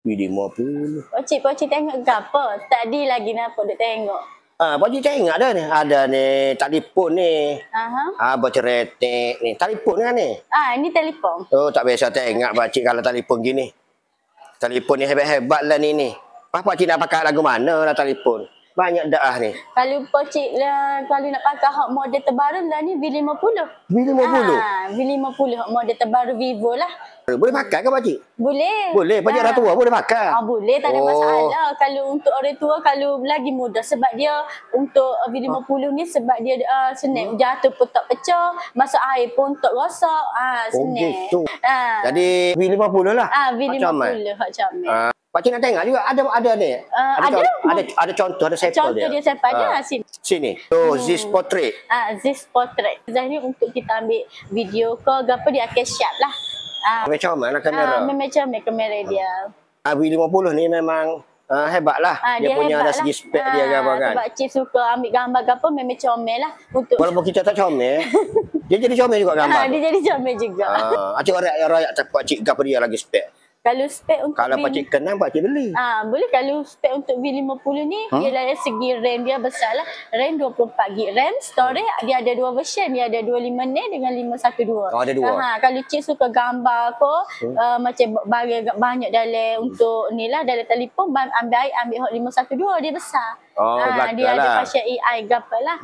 50. Pakcik tengok ke apa? Tadi lagi nampak duk tengok. Pakcik tengok dah ni. Ada ni telefon ni. Aha. Berceretek ni. Telefon kan ni? Ini telefon. Oh, tak biasa tengok pakcik kalau telefon gini. Telefon ni hebat-hebat lah ni. Pakcik nak pakai lagu mana lah telefon? Banyak dah ni. Kalau pakcik lah, kalau nak pakai hak model terbaru lah ni V50. V50? V50 hak model terbaru Vivo lah. Boleh pakai ke pakcik? Boleh. Boleh, pakcik dah tua boleh pakai? Boleh, tak ada masalah. Kalau untuk orang tua, kalau lagi muda. Sebab dia untuk V50 ni sebab dia senang. Jatuh pun tak pecah. Masuk air pun tak rosak. Senang. Gitu. Jadi V50 lah? V50 hak comel. Pakcik nak tengok juga ada ni. Ada contoh, ada sampel dia. Contoh dia sampel ada sini. So, Ziz Portrait. Ziz Portrait. Ziz ni untuk kita ambil video ke apa dia akan sharp lah. Macam mana kamera? Macam mana kamera dia. V50 ni memang hebat lah. Dia punya ada segi spek dia apa kan. Sebab Cik suka ambil gambar ke apa memang comel lah. Walaupun kita tak comel, dia jadi comel juga gambar. Dia jadi comel juga. Acik rakyat tak pakcik gambar dia lagi spek. Kalau spek untuk kalau pakcik kenang pakcik beli. Boleh. Kalau spek untuk V50 ni dia dari segi RAM dia besar lah. RAM 24GB RAM. Storage dia ada dua version. Dia ada 25GB dengan 512. Ada dua. Kalau cik suka gambar ko macam banyak dalam untuk ni lah dalam telefon ambil hot 512 dia besar. Dia ada pasal AI gapo lah.